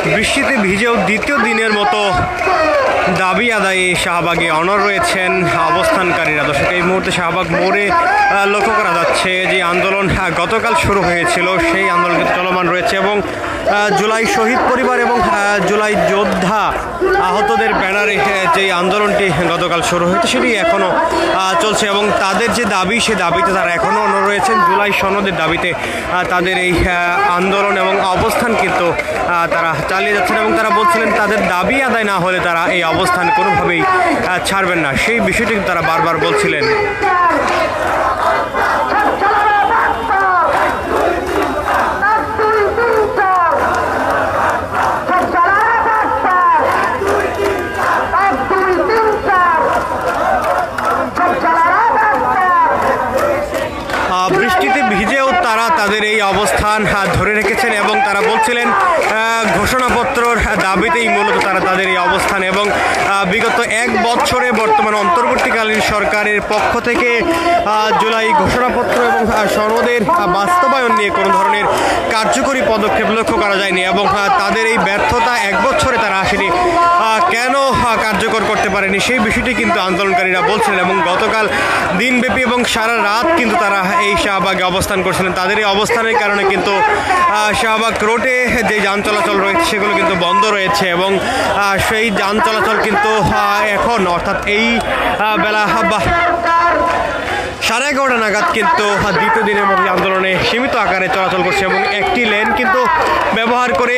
বৃষ্টিতে ভিজেও দ্বিতীয় দিনের মতো দাবি আদায়ে শাহবাগে অনড় রয়েছেন অবস্থানকারীরা। দর্শক, এই মুহূর্তে শাহবাগ মোড়ে লক্ষ্য করা যাচ্ছে যে আন্দোলন গতকাল শুরু হয়েছিল, সেই আন্দোলন চলমান রয়েছে এবং জুলাই শহীদ পরিবার এবং জুলাই যোদ্ধা আহতদের ব্যানারে যে আন্দোলনটি গতকাল শুরু হয়েছে সেটি এখনও চলছে এবং তাদের যে দাবি, সে দাবিতে তারা এখনও অনড় রয়েছেন। জুলাই সনদের দাবিতে তাদের এই আন্দোলন এবং অবস্থান কিন্তু তারা চালিয়ে যাচ্ছেন এবং তারা বলছিলেন তাদের দাবি আদায় না হলে তারা এই অবস্থান কোনোভাবেই ছাড়বেন না। সেই বিষয়টি তারা বারবার বলছিলেন। বৃষ্টিতে ভিজেও তারা তাদের এই অবস্থান ধরে রেখেছেন এবং তারা বলছিলেন ঘোষণাপত্রর দাবিতেই মূলত তারা তাদের এই অবস্থান এবং বিগত এক বছরে বর্তমান অন্তর্বর্তীকালীন সরকারের পক্ষ থেকে জুলাই ঘোষণাপত্র এবং সনদের বাস্তবায়ন নিয়ে কোনো ধরনের কার্যকরী পদক্ষেপ লক্ষ্য করা যায়নি এবং তাদের এই ব্যর্থতা এক বছরে তারা আসেনি, কেন কার্যকর করতে পারেনি সেই বিষয়টি কিন্তু আন্দোলনকারীরা বলছিলেন এবং গতকাল দিনব্যাপী এবং সারা রাত কিন্তু তারা এই শাহবাগে অবস্থান করছিলেন। তাদের এই অবস্থানের কারণে কিন্তু শাহবাগ রোডে যে যান চলাচল রয়েছে সেগুলো কিন্তু বন্ধ রয়েছে এবং সেই যান চলাচল কিন্তু এখন অর্থাৎ এই বেলা 11:30 নাগাদ কিন্তু দ্বিতীয় দিনের মধ্যে আন্দোলনে সীমিত আকারে চলাচল করছে এবং একটি লেন কিন্তু ব্যবহার করে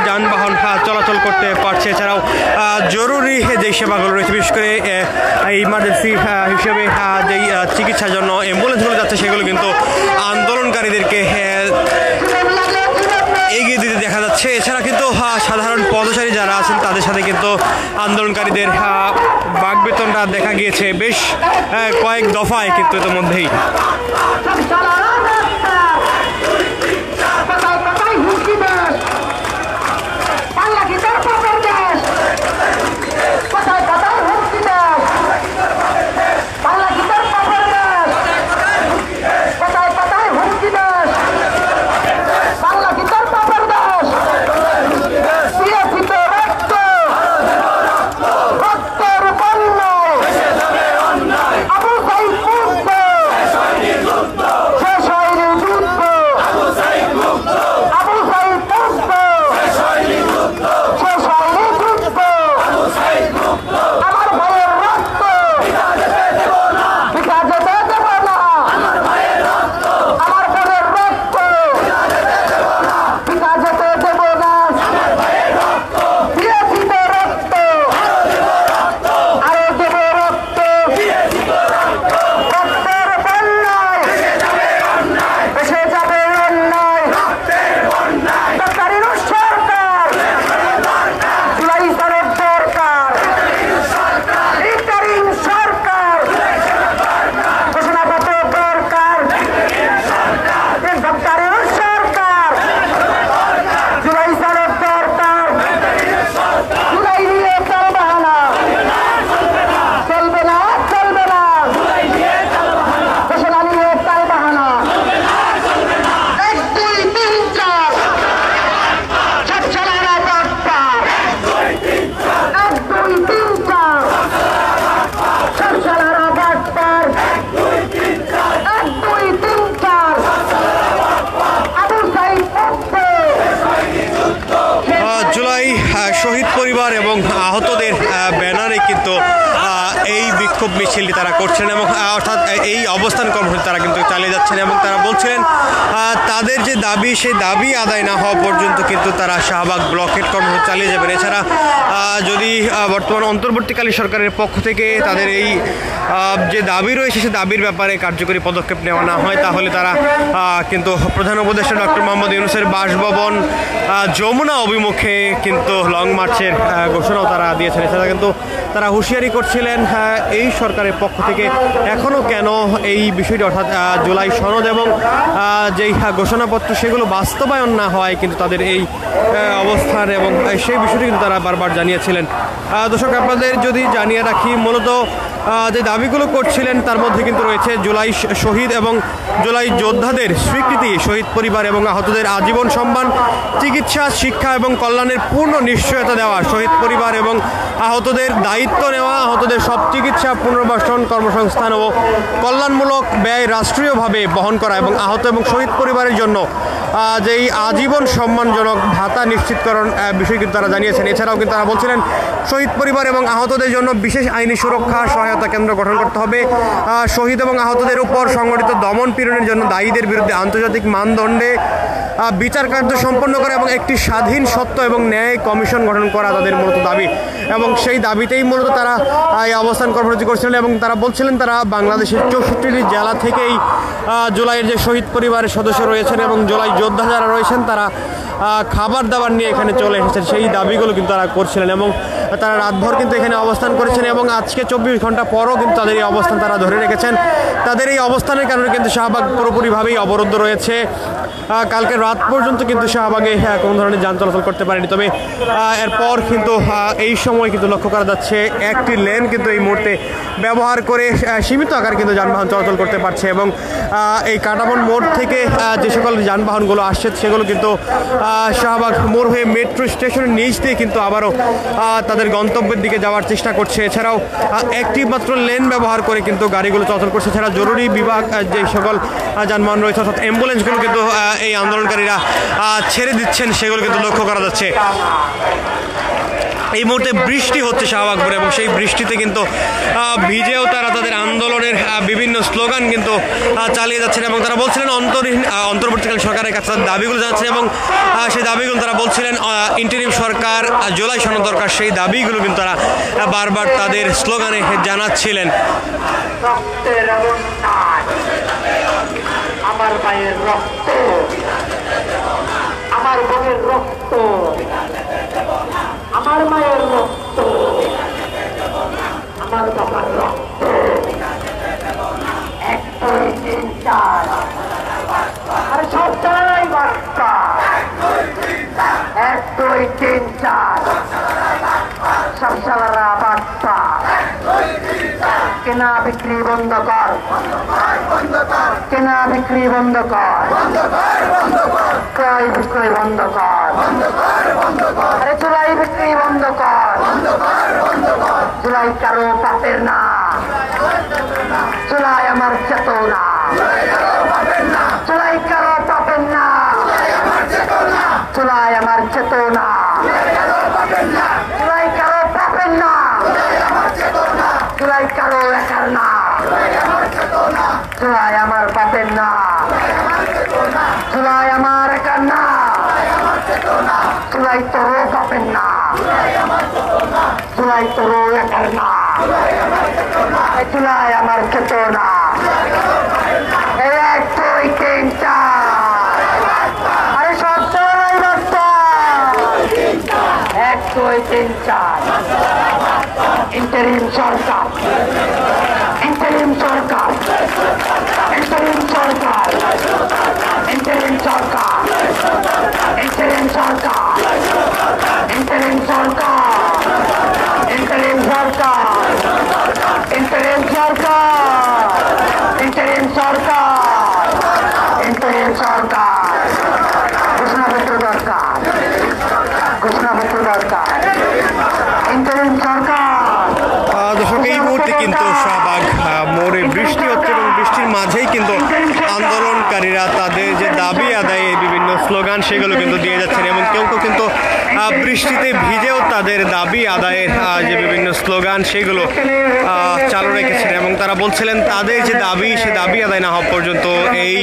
যানবাহন চলাচল করতে পারছে। এছাড়াও জরুরি যেই সেবাগুলো রয়েছে, বিশেষ করে ইমার্জেন্সি হিসেবে যেই চিকিৎসার জন্য অ্যাম্বুলেন্সগুলো যাচ্ছে সেগুলো কিন্তু আন্দোলনকারীদেরকে এগিয়ে দিতে দেখা যাচ্ছে। এছাড়া কিন্তু সাধারণ পথচারী যারা আছেন তাদের সাথে কিন্তু আন্দোলনকারীদের বাকবিতণ্ডা দেখা গিয়েছে বেশ কয়েক দফায় কিন্তু ইতিমধ্যেই। শহীদ পরিবার এবং আহতদের ব্যানারে কিন্তু এই বিক্ষোভ মিছিলটি তারা করছেন এবং অর্থাৎ এই অবস্থান কর্মসূচি তারা কিন্তু চালিয়ে যাচ্ছেন এবং তারা বলছিলেন তাদের যে দাবি, সেই দাবি আদায় না হওয়া পর্যন্ত কিন্তু তারা শাহবাগ ব্লকেট কর্মসূচি চালিয়ে যাবেন। এছাড়া যদি বর্তমান অন্তর্বর্তীকালীন সরকারের পক্ষ থেকে তাদের এই যে দাবি রয়েছে সে দাবির ব্যাপারে কার্যকরী পদক্ষেপ নেওয়া না হয় তাহলে তারা কিন্তু প্রধান উপদেষ্টা ডক্টর মোহাম্মদ ইউনূসের বাসভবন যমুনা অভিমুখে কিন্তু লং মার্চের ঘোষণাও তারা দিয়েছেন। এছাড়া কিন্তু তারা হুঁশিয়ারি করছিলেন এই সরকারের পক্ষ থেকে এখনও কেন এই বিষয়টি অর্থাৎ জুলাই সনদ এবং যেই ঘোষণাপত্র সেগুলো বাস্তবায়ন না হয় কিন্তু তাদের এই অবস্থান এবং সেই বিষয়টি কিন্তু তারা বারবার জানিয়েছিলেন। দর্শক, আপনাদের যদি জানিয়ে রাখি, মূলত যে দাবিগুলো করছিলেন তার মধ্যে কিন্তু রয়েছে জুলাই শহীদ এবং জুলাই যোদ্ধাদের স্বীকৃতি, শহীদ পরিবার এবং আহতদের আজীবন সম্মান, চিকিৎসা, শিক্ষা এবং কল্যাণের পূর্ণ নিশ্চয়তা দেওয়া, শহীদ পরিবার এবং আহতদের দায়িত্ব নেওয়া, আহতদের সব চিকিৎসা, পুনর্বাসন, কর্মসংস্থান ও কল্যাণমূলক ব্যয় রাষ্ট্রীয়ভাবে বহন করা এবং আহত এবং শহীদ পরিবারের জন্য যেই আজীবন সম্মানজনক ভাতা নিশ্চিতকরণ বিষয় কিন্তু তারা জানিয়েছেন। এছাড়াও কিন্তু তারা বলছিলেন শহীদ পরিবার এবং আহতদের জন্য বিশেষ আইনি সুরক্ষা সহায়তা কেন্দ্র গঠন করতে হবে, শহীদ এবং আহতদের উপর সংগঠিত দমন পীড়নের জন্য দায়ীদের বিরুদ্ধে আন্তর্জাতিক মানদণ্ডে বিচার কার্য সম্পন্ন করা এবং একটি স্বাধীন, সত্য এবং ন্যায় কমিশন গঠন করা তাদের মূলত দাবি এবং সেই দাবিতেই মূলত তারা এই অবস্থান কর্মসূচি করছিলেন এবং তারা বলছিলেন তারা বাংলাদেশের 64টি জেলা থেকেই জুলাইয়ের যে শহীদ পরিবারের সদস্য রয়েছেন এবং জুলাই যোদ্ধা যারা রয়েছেন তারা খাবার দাবার নিয়ে এখানে চলে এসেছেন, সেই দাবিগুলো কিন্তু তারা করছিলেন এবং তারা রাতভর কিন্তু এখানে অবস্থান করেছেন এবং আজকে 24 ঘন্টা পরও কিন্তু তাদের এই অবস্থান তারা ধরে রেখেছেন। তাদের এই অবস্থানের কারণে কিন্তু শাহবাগ পুরোপুরিভাবেই অবরুদ্ধ রয়েছে। কালকে রাত পর্যন্ত কিন্তু শাহবাগে কোনো ধরনের যান চলাচল করতে পারেনি, তবে এরপর কিন্তু এই সময় কিন্তু লক্ষ্য করা যাচ্ছে একটি লেন কিন্তু এই মুহূর্তে ব্যবহার করে সীমিত আকারে কিন্তু যানবাহন চলাচল করতে পারছে এবং এই কাটাবন মোড় থেকে যে সকল যানবাহনগুলো আসছে সেগুলো কিন্তু শাহবাগ মোড় হয়ে মেট্রো স্টেশনের নিচ দিয়ে কিন্তু আবারও তাদের গন্তব্যের দিকে যাওয়ার চেষ্টা করছে। এছাড়াও একটি মাত্র লেন ব্যবহার করে কিন্তু গাড়িগুলো চলাচল করছে। এছাড়া জরুরি বিভাগ যে সকল যানবাহন রয়েছে অর্থাৎ অ্যাম্বুলেন্সগুলো কিন্তু এই আন্দোলনকারীরা ছেড়ে দিচ্ছেন, সেগুলো কিন্তু লক্ষ্য করা যাচ্ছে। এই মুহূর্তে বৃষ্টি হচ্ছে শাহবাগপুরে এবং সেই বৃষ্টিতে কিন্তু ভিজেও তারা তাদের আন্দোলনের বিভিন্ন স্লোগান কিন্তু চালিয়ে যাচ্ছেন এবং তারা বলছিলেন অন্তর্বর্তীকালীন সরকারের কাছে তাদের দাবিগুলো জানাচ্ছেন এবং সেই দাবিগুলো তারা বলছিলেন ইন্টারিম সরকার, জুলাই সনদ দরকার, সেই দাবিগুলো কিন্তু তারা বারবার তাদের স্লোগানে জানাচ্ছিলেন। আমার মায়ের রক্ত, আমার বোনের রক্ত, আমার মায়ের রক্ত, আমার বাবার রক্ত, 1 2 3 4 আরে সব চালাই বার্তা, 1 2 3 4 সব চালারা বার্তা, কেনা বিক্রি বন্ধ কর, কেনা বিক্রি বন্ধ কর, ক্রয় বিক্রয় বন্ধ কর, আরে জুলাই বিক্রি বন্ধ কর, জুলাই কারো পাপের না, জুলাই আমার চেতনা, জুলাই কারো পাপের না, জুলাই আমার চেতনা, জুলাই কারো পাপের না, জুলাই কারো একার না, জুলাই আমার পাপের না, জুলাই আমার একার না, জুলাই তোরও পাপের না, জুলাই তোরও একার না, জুলাই আমার চেতনা। 1 2 3 4 আরে সব চালাই বার্তা, 1 2 3 4 ইন্টারিম সরকার, ইন্টারিম সরকার, ইন্টারিম সরকার, ইন্টারিম সরকার, ইন্টারিম সরকার, ইন্টারিম সরকার, ইন্টারিম সরকার, ইন্টারিম সরকার, ইন্টারিম সরকার, ইন্টারিম সরকার, ঘোষণাপত্র দরকার, ঘোষণাপত্র দরকার, ইন্টারিম সরকার। দর্শক, এই মুহূর্তে কিন্তু শাহবাগ মোড়ে বৃষ্টি হচ্ছে এবং বৃষ্টির মাঝেই কিন্তু আন্দোলনকারীরা তাদের যে দাবি আদায়ের বিভিন্ন স্লোগান সেগুলো কিন্তু দিয়ে যাচ্ছেন এবং কেউ কেউ কিন্তু বৃষ্টিতে ভিজেও তাদের দাবি আদায়ের যে বিভিন্ন স্লোগান সেগুলো চালু রেখেছেন এবং তারা বলছিলেন তাদের যে দাবি সে দাবি আদায় না হওয়া পর্যন্ত এই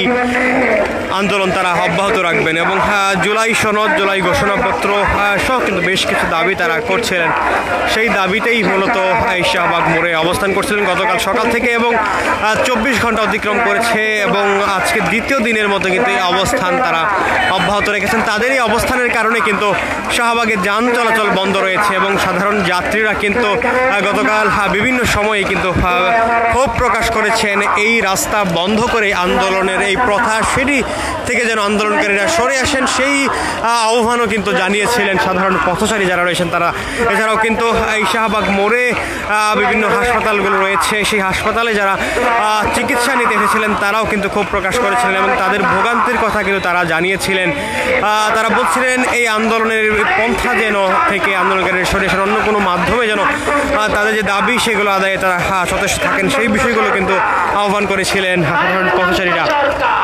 আন্দোলন তারা অব্যাহত রাখবেন এবং জুলাই সনদ, জুলাই ঘোষণাপত্র সহ কিন্তু বেশ কিছু দাবি তারা করছিলেন। সেই দাবিতেই মূলত এই শাহবাগ মোড়ে অবস্থান করছিলেন গতকাল সকাল থেকে এবং 24 ঘন্টা অতিক্রম করেছে এবং আজকে দ্বিতীয় দিনের মতো কিন্তু এই অবস্থান তারা অব্যাহত রেখেছেন। তাদের এই অবস্থানের কারণে কিন্তু শাহবাগে যান চলাচল বন্ধ রয়েছে এবং সাধারণ যাত্রীরা কিন্তু গতকাল বিভিন্ন সময়ে কিন্তু ক্ষোভ প্রকাশ করেছেন এই রাস্তা বন্ধ করে আন্দোলনের এই প্রথা সেটি থেকে যেন আন্দোলনকারীরা সরে আসেন সেই আহ্বানও কিন্তু জানিয়েছিলেন সাধারণ পথচারী যারা রয়েছেন তারা। এছাড়াও কিন্তু এই শাহবাগ মোড়ে বিভিন্ন হাসপাতালগুলো রয়েছে, সেই হাসপাতালে যারা চিকিৎসা নিতে এসেছিলেন তারাও কিন্তু ক্ষোভ প্রকাশ করেছিলেন এবং তাদের ভোগান্তির কথা কিন্তু তারা জানিয়েছিলেন। তারা বলছিলেন এই আন্দোলনের পন্থা যেন থেকে আন্দোলনকারীরা সরে আসেন, অন্য কোনো মাধ্যমে যেন তাদের যে দাবি সেগুলো আদায়ে তারা সচেষ্ট থাকেন সেই বিষয়গুলো কিন্তু আহ্বান করেছিলেন সাধারণ পথচারীরা। সরকার